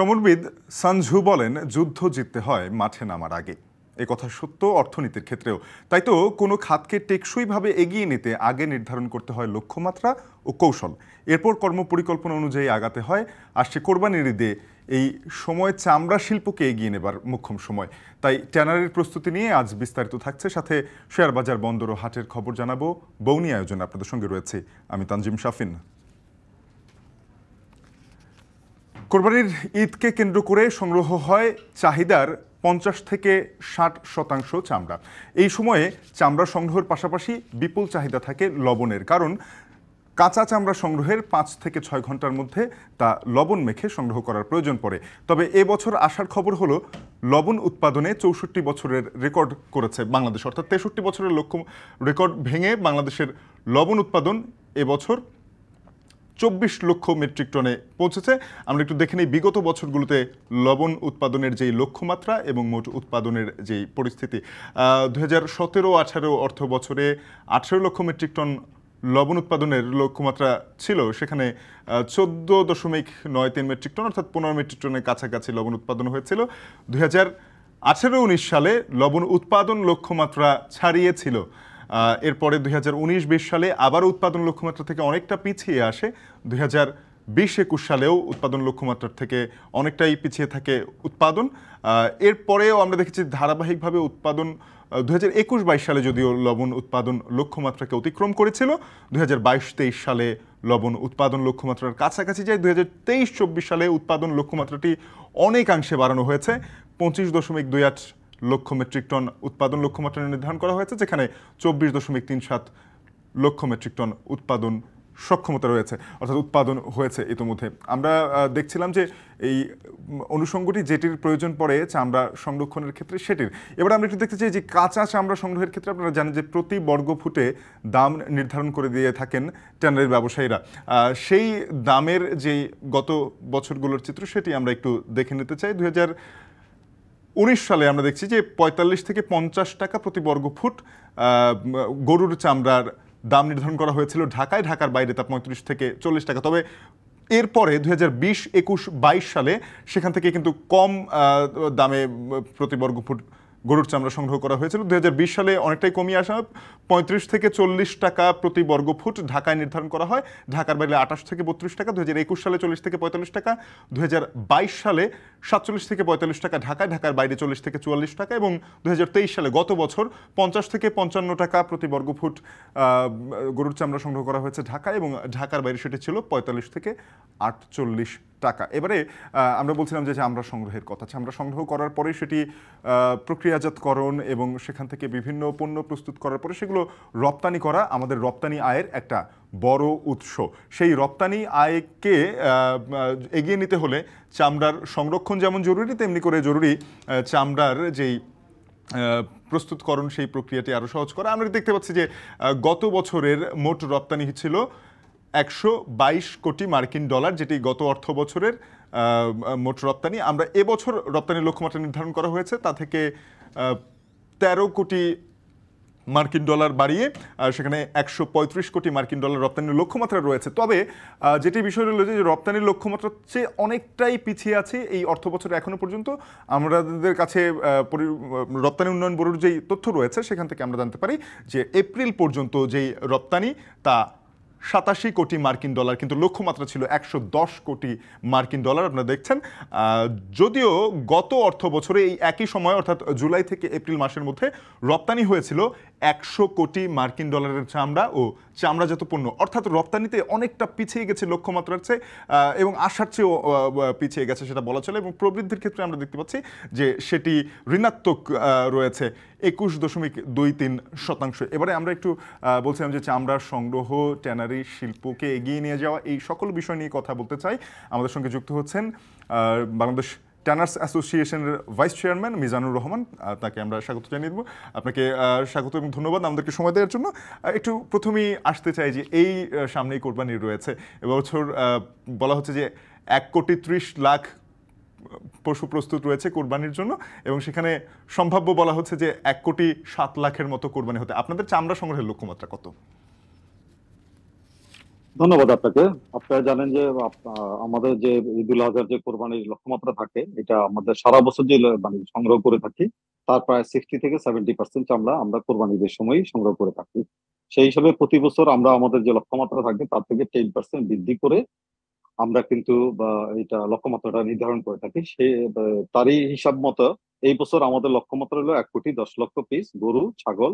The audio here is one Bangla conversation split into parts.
সমরবিদ সানঝু বলেন, যুদ্ধ জিততে হয় মাঠে নামার আগে। এ কথা সত্য অর্থনীতির ক্ষেত্রেও। তাই তো কোনো খাতকে টেকসইভাবে এগিয়ে নিতে আগে নির্ধারণ করতে হয় লক্ষ্যমাত্রা ও কৌশল, এরপর কর্মপরিকল্পনা অনুযায়ী আগাতে হয়। আসছে কোরবানির ঈদে, এই সময় চামড়া শিল্পকে এগিয়ে নেবার মোক্ষম সময়। তাই ট্যানারির প্রস্তুতি নিয়ে আজ বিস্তারিত থাকছে, সাথে শেয়ার বাজার, বন্দর ও হাটের খবর জানাবো। বৌনি আয়োজনে আপনাদের সঙ্গে রয়েছে আমি তানজিম শাফিন। কোরবানির ঈদকে কেন্দ্র করে সংগ্রহ হয় চাহিদার 50 থেকে 60% চামড়া। এই সময়ে চামড়া সংগ্রহের পাশাপাশি বিপুল চাহিদা থাকে লবণের, কারণ কাঁচা চামড়া সংগ্রহের 5 থেকে 6 ঘন্টার মধ্যে তা লবণ মেখে সংগ্রহ করার প্রয়োজন পড়ে। তবে এবছর আসার খবর হলো, লবণ উৎপাদনে 64 বছরের রেকর্ড করেছে বাংলাদেশ, অর্থাৎ 63 বছরের লক্ষ্য রেকর্ড ভেঙে বাংলাদেশের লবণ উৎপাদন এবছর 24 লক্ষ মেট্রিক টনে পৌঁছেছে। আমরা একটু দেখে নিই বিগত বছরগুলোতে লবণ উৎপাদনের যেই লক্ষ্যমাত্রা এবং মোট উৎপাদনের যেই পরিস্থিতি। 2017-18 অর্থ বছরে 18 লক্ষ মেট্রিক টন লবণ উৎপাদনের লক্ষ্যমাত্রা ছিল, সেখানে 14.93 মেট্রিক টন, অর্থাৎ 15 মেট্রিক টনের কাছাকাছি লবণ উৎপাদন হয়েছিল। 2018-19 সালে লবণ উৎপাদন লক্ষ্যমাত্রা ছাড়িয়েছিল। এরপরে 2019-20 সালে আবার উৎপাদন লক্ষ্যমাত্রা থেকে অনেকটা পিছিয়ে আসে। 2020-21 সালেও উৎপাদন লক্ষ্যমাত্রার থেকে অনেকটাই পিছিয়ে থাকে উৎপাদন। এরপরেও আমরা দেখেছি ধারাবাহিকভাবে উৎপাদন 2021-22 সালে যদিও লবণ উৎপাদন লক্ষ্যমাত্রাকে অতিক্রম করেছিল, 2022-23 সালে লবণ উৎপাদন লক্ষ্যমাত্রার কাছাকাছি যায়। 2023-24 সালে উৎপাদন লক্ষ্যমাত্রাটি অনেকাংশে বাড়ানো হয়েছে, 25.28 লক্ষ মেট্রিক টন উৎপাদন লক্ষ্যমাত্রা নির্ধারণ করা হয়েছে, যেখানে 24.37 লক্ষ মেট্রিক টন উৎপাদন সক্ষমতা রয়েছে, অর্থাৎ উৎপাদন হয়েছে ইতিমধ্যে। আমরা দেখছিলাম যে এই অনুষঙ্গটি যেটির প্রয়োজন পড়ে চামড়া সংরক্ষণের ক্ষেত্রে সেটির। এবার আমরা একটু দেখতে চাই যে কাঁচা চামড়া সংগ্রহের ক্ষেত্রে আপনারা জানেন যে প্রতি বর্গ ফুটে দাম নির্ধারণ করে দিয়ে থাকেন ট্যানারির ব্যবসায়ীরা। সেই দামের যেই গত বছরগুলোর চিত্র সেটি আমরা একটু দেখে নিতে চাই। 2019 সালে আমরা দেখছি যে 45 থেকে 50 টাকা প্রতি বর্গ ফুট গরুর চামড়ার দাম নির্ধারণ করা হয়েছিল ঢাকায়। ঢাকার বাইরে তা 35 থেকে 40 টাকা। তবে এরপরে 2020-21-22 সালে সেখান থেকে কিন্তু কম দামে প্রতি বর্গ ফুট গরুর চামড়া সংগ্রহ করা হয়েছিল। 2020 সালে অনেকটাই কমিয়ে আসা, 35 থেকে 40 টাকা প্রতি বর্গ ফুট ঢাকায় নির্ধারণ করা হয়, ঢাকার বাইরে 28 থেকে 32 টাকা। 2021 সালে 40 থেকে 45 টাকা, 2022 সালে 47 থেকে 45 টাকা ঢাকায়, ঢাকার বাইরে 40 থেকে 44 টাকা, এবং 2023 সালে গত বছর 50 থেকে 55 টাকা প্রতি বর্গ ফুট গরুর চামড়া সংগ্রহ করা হয়েছে ঢাকায়, এবং ঢাকার বাইরে সেটি ছিল 45 থেকে 48 টাকা। এবারে আমরা বলছিলাম যে চামড়া সংগ্রহের কথা। চামড়া সংগ্রহ করার পরে সেটি প্রক্রিয়াজাতকরণ এবং সেখান থেকে বিভিন্ন পণ্য প্রস্তুত করার পরে সেগুলো রপ্তানি করা আমাদের রপ্তানি আয়ের একটা বড় উৎস। সেই রপ্তানি আয়কে এগিয়ে নিতে হলে চামড়ার সংরক্ষণ যেমন জরুরি, তেমনি করে জরুরি চামড়ার যেই প্রস্তুতকরণ সেই প্রক্রিয়াটি আরও সহজ করা। আমরা দেখতে পাচ্ছি যে গত বছরের মোট রপ্তানি ছিল 122 কোটি মার্কিন ডলার, যেটি গত অর্থ বছরের মোট রপ্তানি। আমরা এবছর রপ্তানির লক্ষ্যমাত্রা নির্ধারণ করা হয়েছে, তা থেকে 13 কোটি মার্কিন ডলার বাড়িয়ে সেখানে 135 কোটি মার্কিন ডলার রপ্তানির লক্ষ্যমাত্রা রয়েছে। তবে যেটি বিষয় রইল যে রপ্তানির লক্ষ্যমাত্রার চেয়ে অনেকটাই পিছিয়ে আছে এই অর্থ বছরে এখনো পর্যন্ত। আমাদের কাছে রপ্তানি উন্নয়ন ব্যুরোর যেই তথ্য রয়েছে সেখান থেকে আমরা জানতে পারি যে এপ্রিল পর্যন্ত যেই রপ্তানি তা 87 কোটি মার্কিন ডলার, কিন্তু লক্ষ্যমাত্রা ছিল 110 কোটি মার্কিন ডলার। আপনারা দেখছেন, যদিও গত অর্থ বছরে এই একই সময় অর্থাৎ জুলাই থেকে এপ্রিল মাসের মধ্যে রপ্তানি হয়েছিল 100 কোটি মার্কিন ডলারের চামড়া ও চামড়াজাত পণ্য, অর্থাৎ রপ্তানিতে অনেকটা পিছিয়ে গেছে লক্ষ্যমাত্রার চেয়ে, এবং আশার চেয়েও পিছিয়ে গেছে সেটা বলা চলে। এবং প্রবৃদ্ধির ক্ষেত্রে আমরা দেখতে পাচ্ছি যে সেটি ঋণাত্মক রয়েছে 21.23%। এবারে আমরা একটু বলছিলাম যে চামড়ার সংগ্রহ, ট্যানারি শিল্পকে এগিয়ে নিয়ে যাওয়া, এই সকল বিষয় নিয়ে কথা বলতে চাই। আমাদের সঙ্গে যুক্ত হচ্ছেন বাংলাদেশ ট্যানার্স অ্যাসোসিয়েশনের ভাইস চেয়ারম্যান মিজানুর রহমান। তাকে আমরা স্বাগত জানিয়ে দেবো। আপনাকে স্বাগত এবং ধন্যবাদ আমাদেরকে সময় দেওয়ার জন্য। একটু প্রথমেই আসতে চাই যে এই সামনেই কোরবানি রয়েছে, এবছর বলা হচ্ছে যে 1,30,00,000 পশু প্রস্তুত রয়েছে কোরবানির জন্য, এবং সেখানে সম্ভাব্য বলা হচ্ছে যে 1,07,00,000-এর মতো কোরবানি হতে। আপনাদের চামড়া সংগ্রহের লক্ষ্যমাত্রা কত? ধন্যবাদ আপনাকে। আপনারা জানেন যে আমাদের যে ঈদুল আজহার যে কোরবানির লক্ষ্যমাত্রা থাকে, এটা আমাদের সারা বছর যে মানে সংগ্রহ করে থাকি, তার প্রায় 60 থেকে 70% চামড়া আমরা কোরবানি ঈদের সময়ই সংগ্রহ করে থাকি। সেই হিসাবে প্রতি বছর আমরা আমাদের যে লক্ষ্যমাত্রা থাকে তার থেকে 10% বৃদ্ধি করে আমরা কিন্তু বা এটা লক্ষ্যমাত্রাটা নির্ধারণ করে থাকি। তারই হিসাব মতো এই বছর আমাদের লক্ষ্যমাত্রা হলো 1,10,00,000 পিস গরু, ছাগল,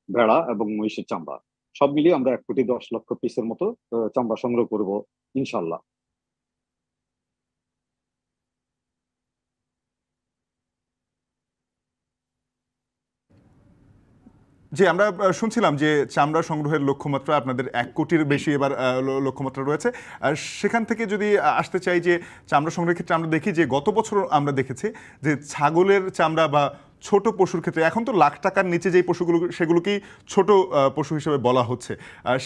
ভেড়া এবং মহিষের চামড়া। সব মিলিয়ে আমরা 1,10,00,000 পিসের মতো চামড়া সংগ্রহ করব ইনশাল্লাহ। জি, আমরা শুনছিলাম যে চামড়া সংগ্রহের লক্ষ্যমাত্রা আপনাদের 1 কোটির বেশি এবার লক্ষ্যমাত্রা রয়েছে। আর সেখান থেকে যদি আসতে চাই যে চামড়া সংগ্রহের ক্ষেত্রে আমরা দেখি যে গত বছর আমরা দেখেছি যে ছাগলের চামড়া বা ছোট পশুর ক্ষেত্রে এখন তো লাখ টাকার নিচে যেই পশুগুলো সেগুলোকেই ছোট পশু হিসেবে বলা হচ্ছে।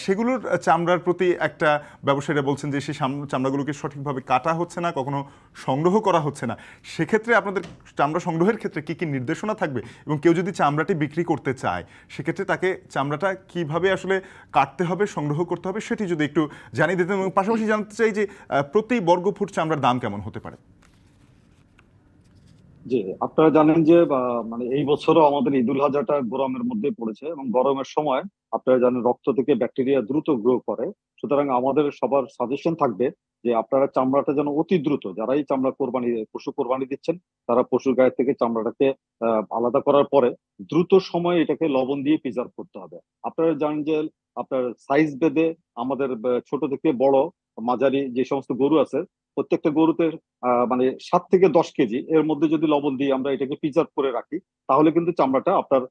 সেগুলোর চামড়ার প্রতি একটা ব্যবসায়ীরা বলছেন যে সেই চামড়াগুলোকে সঠিকভাবে কাটা হচ্ছে না, কখনো সংগ্রহ করা হচ্ছে না। সেক্ষেত্রে আপনাদের চামড়া সংগ্রহের ক্ষেত্রে কি কি নির্দেশনা থাকবে, এবং কেউ যদি চামড়াটি বিক্রি করতে চায় সেক্ষেত্রে তাকে চামড়াটা কিভাবে আসলে কাটতে হবে, সংগ্রহ করতে হবে, সেটি যদি একটু জানিয়ে দিতেন। এবং পাশাপাশি জানতে চাই যে প্রতি বর্গফুট চামড়ার দাম কেমন হতে পারে। জি, আপনারা জানেন যে মানে এই বছরও আমাদের ঈদুল আজহাটা গরমের মধ্যে পড়েছে, এবং গরমের সময় আপনারা জানেন রক্ত থেকে ব্যাকটেরিয়া দ্রুত গ্রো করে। সুতরাং আমাদের সবার সাজেশন থাকবে যে আপনারা চামড়াটা যেন অতি দ্রুত, যারাই চামড়া কোরবানি পশু কোরবানি দিচ্ছেন, তারা পশুর গায়ে থেকে চামড়াটাকে আলাদা করার পরে দ্রুত সময়ে এটাকে লবণ দিয়ে প্রিজার্ভ করতে হবে। আপনারা জানেন যে আপনার সাইজ ভেদে আমাদের ছোট থেকে বড় মাঝারি যে সমস্ত গরু আছে, প্রত্যেকটা গরুতে মানে 7 থেকে 10 কেজি এর মধ্যে যদি লবণ দিয়ে আমরা এটাকে প্রিজার্ভ করে রাখি, তাহলে কিন্তু চামড়াটা আপনার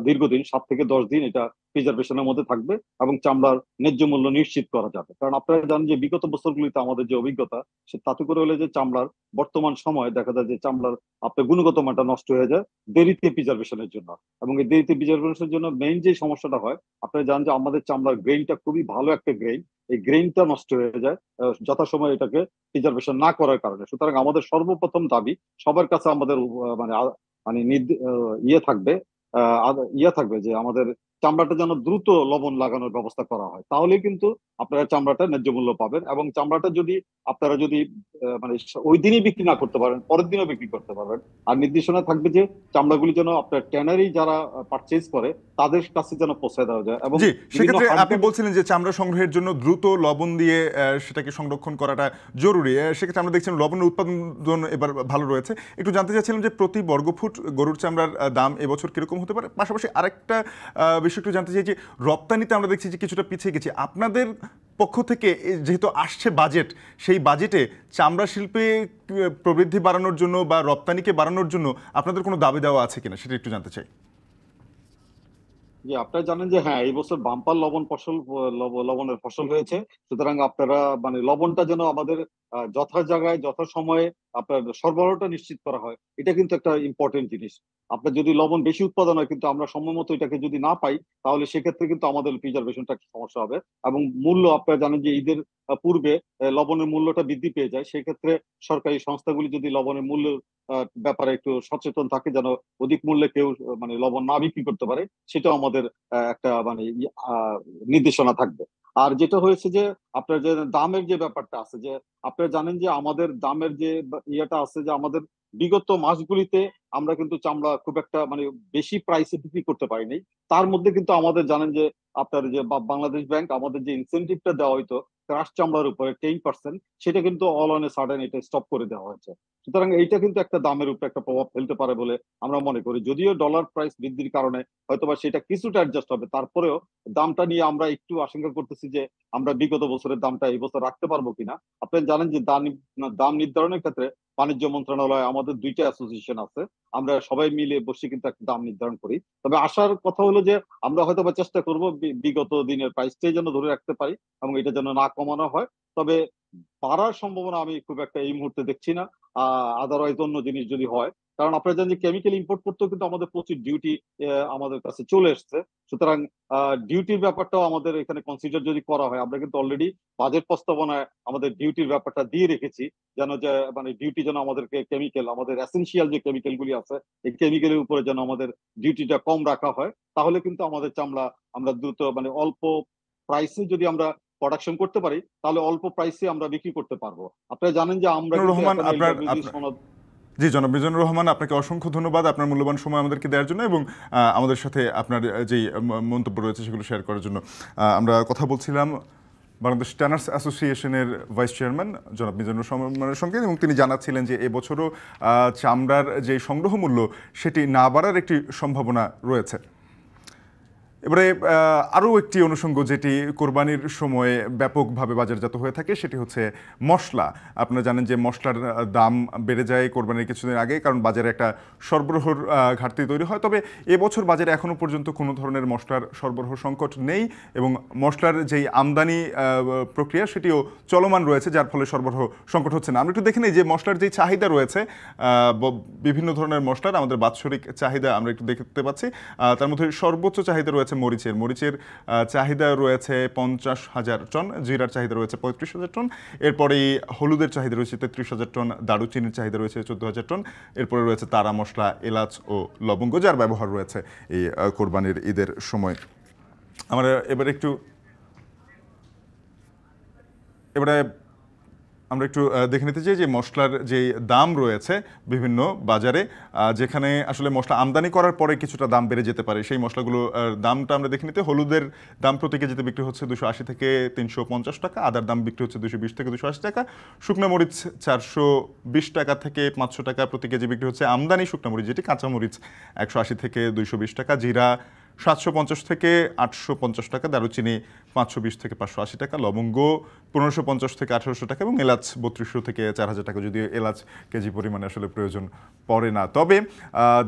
দীর্ঘদিন 7 থেকে 10 দিন এটা প্রিজার্ভেশনের মধ্যে থাকবে এবং চামড়ার ন্যায্য মূল্য নিশ্চিত করা যাবে। কারণ আপনারা জানেন যে বিগত বছরগুলিতে আমাদের যে অভিজ্ঞতা, সে তাতে করে হলে যে চামড়ার বর্তমান সময় দেখা যায় যে চামড়ার আপনার গুণগত মানটা নষ্ট হয়ে যায় দেরিতে প্রিজার্ভেশনের জন্য। এবং এই দেরিতে প্রিজার্ভেশনের জন্য মেইন যে সমস্যাটা হয়, আপনারা জানেন যে আমাদের চামড়ার গ্রেইনটা খুবই ভালো একটা গ্রেইন, এই গ্রেইনটা নষ্ট হয়ে যায় যথাসময় এটাকে প্রিজার্ভেশন না করার কারণে। সুতরাং আমাদের সর্বপ্রথম দাবি সবার কাছে আমাদের মানে ইয়ে থাকবে, ইয়ে থাকবে যে আমাদের চামড়াটা যেন দ্রুত লবণ লাগানোর ব্যবস্থা করা হয়, তাহলে কিন্তু আপনারা চামড়াটা ন্যায্য মূল্য পাবেন। এবং চামড়াটা যদি আপনারা যদি মানে ওই দিনই বিক্রি না করতে পারেন, পরের দিনও বিক্রি করতে পারবেন। আর নির্দেশনা থাকবে যে চামড়াগুলি যেন আপনার ট্যানারি যারা পারচেজ করে তাদের কাছে যেন পৌঁছে দেওয়া যায়। এবং জি, বিভিন্ন সেক্ষেত্রে হাট আপনি বলছিলেন যে চামড়া সংগ্রহের জন্য দ্রুত লবণ দিয়ে সেটাকে সংরক্ষণ করাটা জরুরি। সেক্ষেত্রে আমরা দেখছেন লবণের উৎপাদন এবার ভালো রয়েছে। একটু জানতে চাচ্ছিলাম যে প্রতি বর্গফুট গরুর চামড়ার দাম এবছর কিরকম হতে পারে। পাশাপাশি আরেকটা বিষয় একটু জানতে চাই যে রপ্তানিতে আমরা দেখছি যে কিছুটা পিছিয়ে গেছি। আপনাদের পক্ষ থেকে যেহেতু আসছে বাজেট, সেই বাজেটে চামড়া শিল্পে প্রবৃদ্ধি বাড়ানোর জন্য বা রপ্তানিকে বাড়ানোর জন্য আপনাদের কোনো দাবি দেওয়া আছে কিনা, সেটা একটু জানতে চাই। যে আপনারা জানেন যে হ্যাঁ, এই বছর বাম্পার লবণের ফসল হয়েছে। সুতরাং আপনারা মানে লবণটা যেন আমাদের যথা জায়গায় যথা সময়ে আপনার সরবরাহটা নিশ্চিত করা হয়, এটা কিন্তু একটা ইম্পর্টেন্ট জিনিস। আপনার যদি লবণ বেশি উৎপাদন হয় কিন্তু আমরা সময় মতো এটাকে যদি না পাই, তাহলে সেক্ষেত্রে কিন্তু আমাদের প্রিজার্ভেশনটা একটা সমস্যা হবে। এবং মূল্য আপনারা জানেন যে ঈদের পূর্বে লবণের মূল্যটা বৃদ্ধি পেয়ে যায়। সেক্ষেত্রে সরকারি সংস্থাগুলি যদি লবণের মূল্যের ব্যাপারে একটু সচেতন থাকে, যেন অধিক মূল্যে কেউ মানে লবণ না বিক্রি করতে পারে, সেটাও আমাদের একটা মানে নির্দেশনা থাকবে। আর যেটা হয়েছে যে আপনার যে দামের যে ব্যাপারটা আছে, যে আপনারা জানেন যে আমাদের দামের যে ইয়েটা আছে, যে আমাদের বিগত মাসগুলিতে আমরা কিন্তু চামড়া খুব একটা মানে বেশি প্রাইসে বিক্রি করতে পারিনি। তার মধ্যে কিন্তু আমাদের জানেন যে আপনার যে বাংলাদেশ ব্যাংক আমাদের যে ইনসেনটিভটা দেওয়া হইতো ক্রাশ চামড়ার উপরে 10%, সেটা কিন্তু অল অন এ সাডেন এটা স্টপ করে দেওয়া হয়েছে। সুতরাং এইটা কিন্তু একটা দামের উপরে একটা প্রভাব ফেলতে পারে বলে আমরা মনে করি। যদিও ডলার প্রাইস বৃদ্ধির কারণে হয়তোবা সেটা কিছুটা অ্যাডজাস্ট হবে, তারপরেও দামটা নিয়ে আমরা একটু আশঙ্কা করতেছি যে আমরা বিগত বছরের দামটা এই বছর রাখতে পারবো কিনা। আপনি জানেন যে দাম নির্ধারণের ক্ষেত্রে বাণিজ্য মন্ত্রণালয় আমাদের দুইটা অ্যাসোসিয়েশন আছে, আমরা সবাই মিলে বসে কিন্তু একটা দাম নির্ধারণ করি। তবে আসার কথা হলো যে আমরা হয়তো বা চেষ্টা করবো বিগত দিনের প্রাইসটাই যেন ধরে রাখতে পারি এবং এটা যেন না কমানো হয়। তবে বাড়ার সম্ভাবনা আমি খুব একটা এই মুহূর্তে দেখছি না। আদারওয়াইজ অন্য জিনিস যদি হয়, কারণ আপনারা জানেন যে কেমিক্যাল ইম্পোর্ট করতেও কিন্তু আমাদের প্রচুর ডিউটি আমাদের কাছে চলে এসছে। সুতরাং ডিউটির ব্যাপারটাও আমাদের এখানে কনসিডার যদি করা হয়, আমরা কিন্তু অলরেডি বাজেট প্রস্তাবনায় আমাদের ডিউটির ব্যাপারটা দিয়ে রেখেছি, যেন যে মানে ডিউটি যেন আমাদেরকে কেমিক্যাল আমাদের এসেনশিয়াল যে কেমিক্যাল গুলি আছে এই কেমিক্যালের উপরে যেন আমাদের ডিউটিটা কম রাখা হয়। তাহলে কিন্তু আমাদের চামড়া আমরা দ্রুত মানে অল্প প্রাইসে যদি আমরা প্রোডাকশন করতে পারি, তাহলে অল্প প্রাইসে আমরা বিক্রি করতে পারবো। আপনারা জানেন যে আমরা কিন্তু রহমান এখন আপনার LWG সনদ। জি জনাব মিজানুর রহমান, আপনাকে অসংখ্য ধন্যবাদ আপনার মূল্যবান সময় আমাদেরকে দেওয়ার জন্য এবং আমাদের সাথে আপনার যেই মন্তব্য রয়েছে সেগুলো শেয়ার করার জন্য। আমরা কথা বলছিলাম বাংলাদেশ ট্যানার্স অ্যাসোসিয়েশনের ভাইস চেয়ারম্যান জনাব মিজানুর রহমানের সঙ্গে, এবং তিনি জানাচ্ছিলেন যে এবছরও চামড়ার যে সংগ্রহ মূল্য সেটি না বাড়ার একটি সম্ভাবনা রয়েছে। এবারে আরও একটি অনুষঙ্গ যেটি কোরবানির সময়ে ব্যাপকভাবে বাজারজাত হয়ে থাকে সেটি হচ্ছে মশলা। আপনারা জানেন যে মশলার দাম বেড়ে যায় কোরবানির কিছুদিন আগে, কারণ বাজারে একটা সরবরাহর ঘাটতি তৈরি হয়। তবে এবছর বাজারে এখনও পর্যন্ত কোনো ধরনের মশলার সরবরাহ সংকট নেই এবং মশলার যেই আমদানি প্রক্রিয়া সেটিও চলমান রয়েছে, যার ফলে সরবরাহ সংকট হচ্ছে না। আমরা একটু দেখে নিই যে মশলার যেই চাহিদা রয়েছে, বিভিন্ন ধরনের মশলার আমাদের বাৎসরিক চাহিদা আমরা একটু দেখতে পাচ্ছি। তার মধ্যে সর্বোচ্চ চাহিদা রয়েছে মরিচের চাহিদা রয়েছে 50,000 টন, জিরার চাহিদা রয়েছে 35,000 টন, এরপরেই হলুদের চাহিদা রয়েছে 33,000 টন, দারুচিনির চাহিদা রয়েছে 14,000 টন, এরপরে রয়েছে তারা মশলা, এলাচ ও লবঙ্গ, যার ব্যবহার রয়েছে এই কোরবানির ঈদের সময়। আমরা আমরা একটু দেখে নিতে চাই যে মশলার যে দাম রয়েছে বিভিন্ন বাজারে, যেখানে আসলে মশলা আমদানি করার পরে কিছুটা দাম বেড়ে যেতে পারে, সেই মশলাগুলোর দামটা আমরা দেখে নিতে। হলুদের দাম প্রতি কেজিতে বিক্রি হচ্ছে 280 থেকে 350 টাকা, আদার দাম বিক্রি হচ্ছে 220 থেকে 280 টাকা, শুকনো মরিচ 420 টাকা থেকে 500 টাকা প্রতি কেজি বিক্রি হচ্ছে। আমদানি শুকনো মরিচ যেটি, কাঁচা মরিচ 180 থেকে 220 টাকা, জিরা 750 থেকে 850 টাকা, দারুচিনি 520 থেকে 580 টাকা, লবঙ্গ 1550 থেকে 1800 টাকা এবং এলাচ 3200 থেকে 4000 টাকা, যদিও এলাচ কেজি পরিমাণে আসলে প্রয়োজন পড়ে না। তবে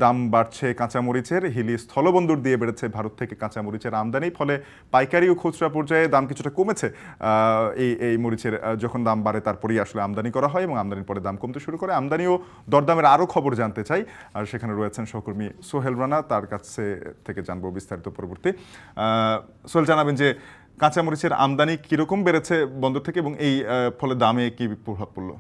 দাম বাড়ছে কাঁচামরিচের। হিলি স্থলবন্দর দিয়ে বেড়েছে ভারত থেকে কাঁচামরিচের আমদানি, ফলে পাইকারি ও খুচরা পর্যায়ে দাম কিছুটা কমেছে। এই মরিচের যখন দাম বাড়ে তারপরেই আসলে আমদানি করা হয় এবং আমদানির পরে দাম কমতে শুরু করে। আমদানি ও দরদামের আরও খবর জানতে চাই, আর সেখানে রয়েছেন সহকর্মী সোহেল রানা, তার কাছে থেকে জানবো বিস্তারিত পরবর্তী। সোহেল, জানাবেন যে কাঁচামরিচের আমদানি কিরকম বেড়েছে বন্দর থেকে এবং এই ফলে দামে কি প্রভাব পড়লো?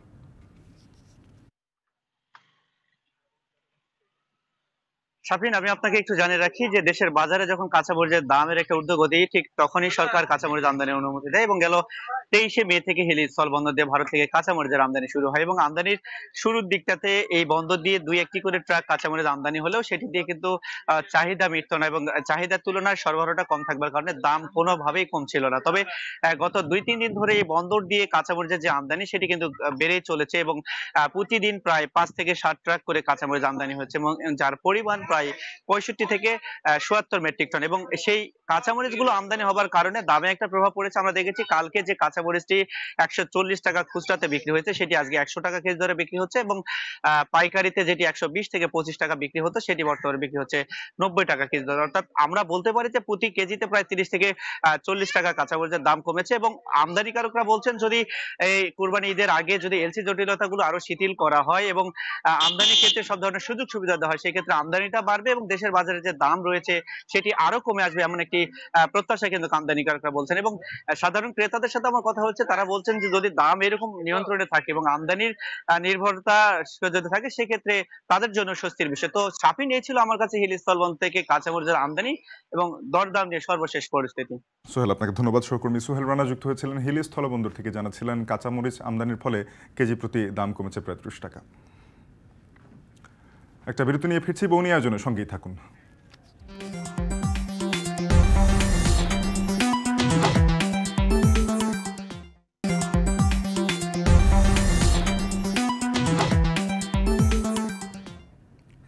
শাফিন, আমি আপনাকে একটু জানিয়ে রাখি যে দেশের বাজারে যখন কাঁচামরিচের দামের একটা ঊর্ধ্বগতি, ঠিক তখনই সরকার কাঁচামরিচ আমদানির অনুমতি দেয় এবং গেল 23শে মে থেকে হিলি স্থল বন্দর দিয়ে ভারত থেকে কাঁচামরিচের আমদানি শুরু হয় এবং আমদানির শুরুর দিকটাতে এই বন্দর দিয়ে 2-1টি করে ট্রাক কাঁচামরিচ আমদানি হলেও সেটি দিয়ে কিন্তু চাহিদা মিটত না এবং চাহিদার তুলনায় সরবরাহটা কম থাকবার কারণে দাম কোনোভাবেই কম ছিল না। তবে গত 2-3 দিন ধরে এই বন্দর দিয়ে কাঁচামরিচের যে আমদানি সেটি কিন্তু বেড়েই চলেছে এবং প্রতিদিন প্রায় 5 থেকে 7 ট্রাক করে কাঁচামরিচ আমদানি হচ্ছে এবং যার পরিমাণ প্রায় 65 থেকে 77 মেট্রিক টন এবং সেই কাঁচামরিচগুলো আমদানি হবার কারণে দামে একটা প্রভাব পড়েছে। আমরা দেখেছি কালকে যে কাঁচামরিচটি 140 টাকা খুচরাতে বিক্রি হয়েছে সেটি আজকে 100 টাকা কেজি দরে বিক্রি হচ্ছে এবং পাইকারিতে যেটি 120 থেকে 25 টাকা বিক্রি হতো সেটি বর্তমানে বিক্রি হচ্ছে 90 টাকা কেজি দরে। অর্থাৎ আমরা বলতে পারি যে প্রতি কেজিতে প্রায় 30 থেকে 40 টাকা কাঁচামরিচের দাম কমেছে এবং আমদানিকারকরা বলছেন যদি এই কুরবানি ঈদের আগে যদি এলসি জটিলতাগুলো আরো শিথিল করা হয় এবং আমদানির ক্ষেত্রে সব ধরনের সুযোগ সুবিধা দেওয়া হয়, সেক্ষেত্রে আমদানিটা বাড়বে এবং দেশের বাজারে যে দাম রয়েছে সেটি আরো কমে আসবে, এমন একটি প্রত্যাশা কিন্তু আমদানিকারকরা বলছেন। এবং সাধারণ ক্রেতাদের সাথে আমার কথা হচ্ছে, তারা বলছেন যে যদি দাম এরকম নিয়ন্ত্রণে থাকে এবং আমদানির নির্ভরতা যদি থাকে সেক্ষেত্রে তাদের জন্য স্বস্তির বিষয়। তো শাফিন, এই ছিল আমার কাছে হিলি স্থলবন্দর থেকে কাঁচামরিচের আমদানি এবং দরদাম নিয়ে সর্বশেষ পরিস্থিতি। সোহেল, আপনাকে ধন্যবাদ। সহকর্মী সোহেল রানা যুক্ত হয়েছিলেন হিলি স্থলবন্দর থেকে, জানাচ্ছিলেন কাঁচামরিচ আমদানির ফলে কেজি প্রতি দাম কমেছে প্রায় 30 টাকা। একটা বিরতি নিয়ে ফিরছি, বৌনি আয়োজনে সঙ্গেই থাকুন।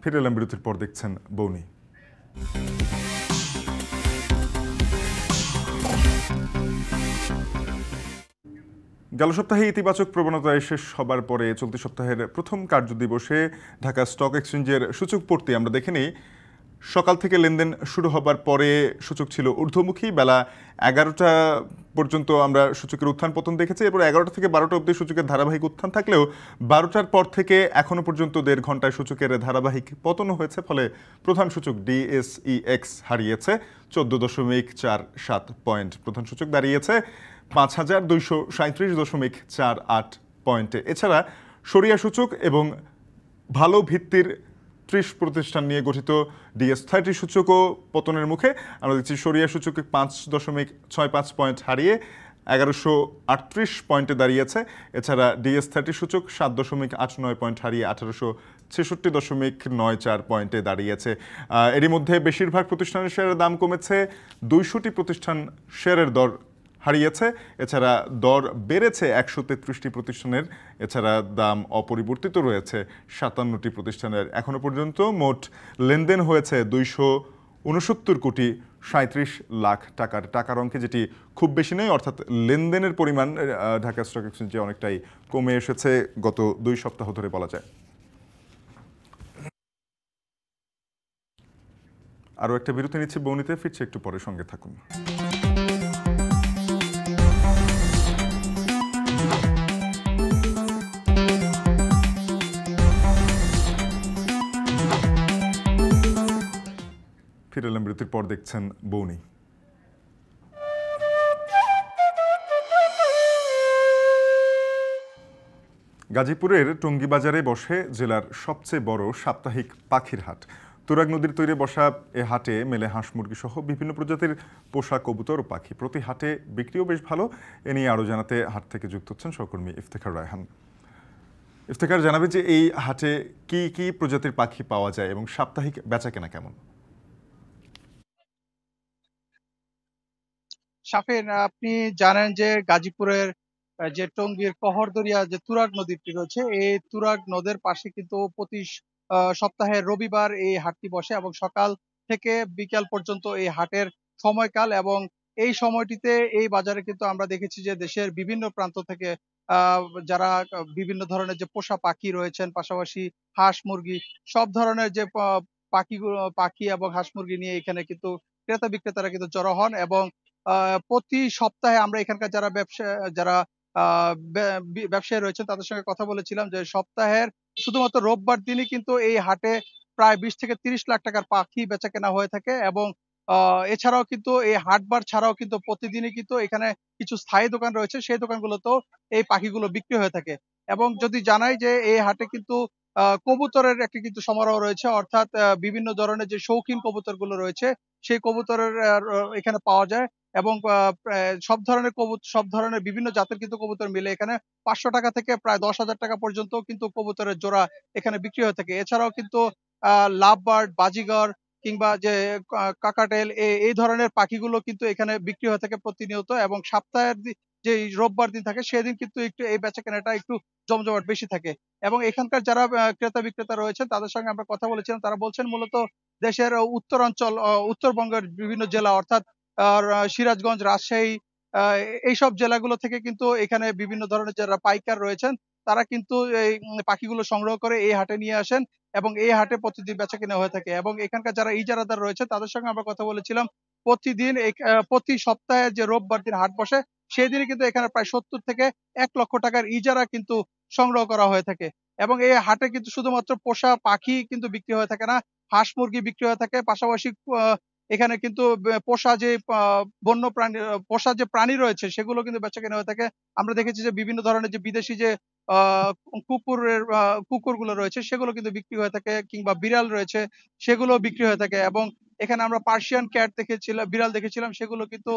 ফিরে এলাম বিরতির পর, দেখছেন বৌনি। গেল সপ্তাহে ইতিবাচক প্রবণতায় শেষ হবার পরে চলতি সপ্তাহের প্রথম কার্যদিবসে ঢাকা স্টক এক্সচেঞ্জের সূচক পড়তে আমরা দেখে নিই। সকাল থেকে লেনদেন শুরু হবার পরে সূচক ছিল ঊর্ধ্বমুখী। বেলা 11টা পর্যন্ত আমরা সূচকের উত্থান পতন দেখেছি। এরপর 11টা থেকে 12টা অবধি সূচকের ধারাবাহিক উত্থান থাকলেও 12টার পর থেকে এখনো পর্যন্ত 1.5 ঘন্টায় সূচকের ধারাবাহিক পতন হয়েছে। ফলে প্রধান সূচক DSEX হারিয়েছে 14.47 পয়েন্ট। প্রধান সূচক দাঁড়িয়েছে 5237.48 পয়েন্টে। এছাড়া সরিয়া সূচক এবং ভালো ভিত্তির 30 প্রতিষ্ঠান নিয়ে গঠিত DS30 সূচকও পতনের মুখে। আমরা দেখছি সরিয়া সূচকে 5.65 পয়েন্ট হারিয়ে 1138 পয়েন্টে দাঁড়িয়েছে। এছাড়া DS30 সূচক 7.89 পয়েন্ট হারিয়ে 1866.94 পয়েন্টে দাঁড়িয়েছে। এরই মধ্যে বেশিরভাগ প্রতিষ্ঠানের শেয়ারের দাম কমেছে, 200টি প্রতিষ্ঠান শেয়ারের দর হারিয়েছে। এছাড়া দর বেড়েছে 133টি প্রতিষ্ঠানের। এছাড়া দাম অপরিবর্তিত রয়েছে 57টি প্রতিষ্ঠানের। এখনো পর্যন্ত মোট লেনদেন হয়েছে 269 কোটি 37 লাখ টাকার অঙ্কে, যেটি খুব বেশি নয়। অর্থাৎ লেনদেনের পরিমাণ ঢাকা স্টক এক্সচেঞ্জে অনেকটাই কমে এসেছে গত 2 সপ্তাহ ধরে বলা যায়। আরও একটা বিরতি নিচ্ছি, বৌনিতে ফিরছে একটু পরে, সঙ্গে থাকুন। ফিরে এলাম বিরতির পর, দেখছেন বৌনি। গাজীপুরের টঙ্গী বাজারে বসে জেলার সবচেয়ে বড় সাপ্তাহিক পাখির হাট। তুরাগ নদীর তীরে বসা এ হাটে মেলে হাঁস মুরগি সহ বিভিন্ন প্রজাতির পোষা কবুতর ও পাখি। প্রতি হাটে বিক্রিও বেশ ভালো। এ নিয়ে আরও জানাতে হাট থেকে যুক্ত হচ্ছেন সহকর্মী ইফতেখার রায়হান। ইফতেখার, জানাবে যে এই হাটে কি কি প্রজাতির পাখি পাওয়া যায় এবং সাপ্তাহিক বেচাকেনা কেমন? শাফিন, আপনি জানেন যে গাজীপুরের যে টঙ্গীর কহরদরিয়া যে তুরাগ নদীটি রয়েছে, এই তুরাগ নদের পাশে কিন্তু প্রতি সপ্তাহের রবিবার এই হাটটি বসে এবং সকাল থেকে বিকাল পর্যন্ত এই হাটের সময়কাল। এবং এই সময়টিতে এই বাজারে কিন্তু আমরা দেখেছি যে দেশের বিভিন্ন প্রান্ত থেকে যারা বিভিন্ন ধরনের যে পোষা পাখি রয়েছেন, পাশাপাশি হাঁস মুরগি, সব ধরনের যে পাখি এবং হাঁস মুরগি নিয়ে এখানে কিন্তু ক্রেতা বিক্রেতারা কিন্তু জড়ো হন। এবং প্রতি সপ্তাহে আমরা এখানকার যারা ব্যবসায়ী রয়েছেন তাদের সঙ্গে কথা বলেছিলাম যে সপ্তাহের শুধুমাত্র রোববার দিনই কিন্তু এই হাটে প্রায় 20 থেকে 30 লাখ টাকার পাখি বেচা কেনা হয়ে থাকে। এবং এছাড়াও কিন্তু এই হাটবার ছাড়াও কিন্তু প্রতিদিনই কিন্তু এখানে কিছু স্থায়ী দোকান রয়েছে, সেই দোকানগুলোতেও এই পাখিগুলো বিক্রি হয়ে থাকে। এবং যদি জানাই যে এই হাটে কিন্তু কবুতরের একটি কিন্তু সমারোহ রয়েছে, অর্থাৎ বিভিন্ন ধরনের যে শৌখিন কবুতরগুলো রয়েছে সেই কবুতরের এখানে পাওয়া যায়। এবং সব ধরনের বিভিন্ন জাতের কিন্তু কবুতর মিলে এখানে 500 টাকা থেকে প্রায় 10,000 টাকা পর্যন্ত কিন্তু কবুতরের জোড়া এখানে বিক্রি হয়ে থাকে। এছাড়াও কিন্তু লাভ বার্ড, বাজিগর কিংবা যে কাকাটেল এই ধরনের পাখিগুলো কিন্তু এখানে বিক্রি হয়ে থাকে প্রতিনিয়ত। এবং সপ্তাহের যে রোববার দিন থাকে সেদিন কিন্তু একটু এই বেচা কেনাটা একটু জমজমাট বেশি থাকে। এবং এখানকার যারা ক্রেতা বিক্রেতা রয়েছেন তাদের সঙ্গে আমরা কথা বলেছিলাম, তারা বলছেন মূলত দেশের উত্তরাঞ্চল, উত্তরবঙ্গের বিভিন্ন জেলা অর্থাৎ সিরাজগঞ্জ, রাজশাহী, এইসব জেলাগুলো থেকে কিন্তু এখানে বিভিন্ন ধরনের যারা পাইকার রয়েছেন তারা কিন্তু এই পাখিগুলো সংগ্রহ করে এই হাটে নিয়ে আসেন এবং এই হাটে প্রতিদিন বেচাকেনা হয়ে থাকে। এবং এখানকার যারা ইজারাদার রয়েছে তাদের সঙ্গে আমরা কথা বলেছিলাম, প্রতিদিন প্রতি সপ্তাহে যে রোববার দিন হাট বসে সেই দিনে কিন্তু এখানে প্রায় 70 থেকে 1 লক্ষ টাকার ইজারা কিন্তু সংগ্রহ করা হয়ে থাকে। এবং এই হাটে কিন্তু শুধুমাত্র পোষা পাখি কিন্তু বিক্রি হয়ে থাকে না, হাঁস মুরগি বিক্রি হয়ে থাকে। পাশাপাশি এখানে কিন্তু পোষা যে বন্য প্রাণী, পোষা যে প্রাণী রয়েছে সেগুলো কিন্তু বেচাকেনা হয়ে থাকে। আমরা দেখেছি যে বিভিন্ন ধরনের যে বিদেশি যে কুকুরগুলো রয়েছে সেগুলো কিন্তু বিক্রি হয়ে থাকে, কিংবা বিড়াল রয়েছে সেগুলো বিক্রি হয়ে থাকে। এবং এখানে আমরা পার্সিয়ান ক্যাট দেখেছিলাম, বিড়াল দেখেছিলাম, সেগুলো কিন্তু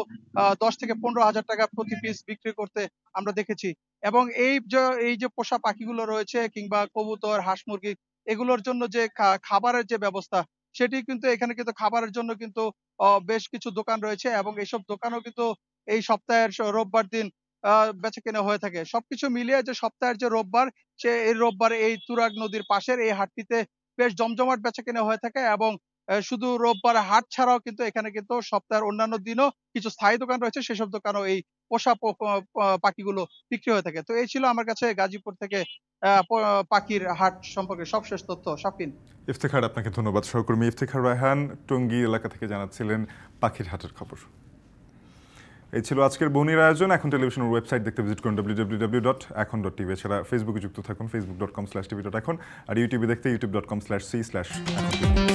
10 থেকে 15,000 টাকা প্রতি পিস বিক্রি করতে আমরা দেখেছি। এবং এই যে পোষা পাখিগুলো রয়েছে কিংবা কবুতর, হাঁস মুরগি, এগুলোর জন্য যে খাবারের যে ব্যবস্থা সেটি কিন্তু এখানে কিন্তু খাবারের জন্য কিন্তু বেশ কিছু দোকান রয়েছে এবং এইসব দোকানও কিন্তু এই সপ্তাহের রোববার দিন বেচাকেনা হয়ে থাকে। সবকিছু মিলিয়ে যে সপ্তাহের যে রোববার, এই রোববারে এই তুরাগ নদীর পাশের এই হাটটিতে বেশ জমজমাট বেচাকেনা হয়ে থাকে। এবং শুধু রোববার হাট ছাড়াও কিন্তু এখানে কিন্তু সপ্তাহের অন্যান্য দিনও কিছু স্থায়ী দোকান রয়েছে, সেসব দোকানও এই পোষা পাখিগুলো বিক্রি হয়ে থাকে। তো এই ছিল আমার কাছে গাজীপুর থেকে পাখির হাট সম্পর্কে সবশেষ তথ্য। শাফিন। ইফতেখার, আপনাকে ধন্যবাদ। সহকর্মী ইফতেখার রায়হান টঙ্গী এলাকা থেকে জানাচ্ছিলেন পাখির হাটের খবর। এই ছিল আজকের বৌনির আয়োজন। এখন টেলিভিশনের ওয়েবসাইট দেখতে ভিজিট করুন www.ekhon.tv। এছাড়া ফেসবুকে যুক্ত থাকুন facebook.com/tv.ekhon, আর ইউটিউবে দেখতে youtube.com/c/ekhon।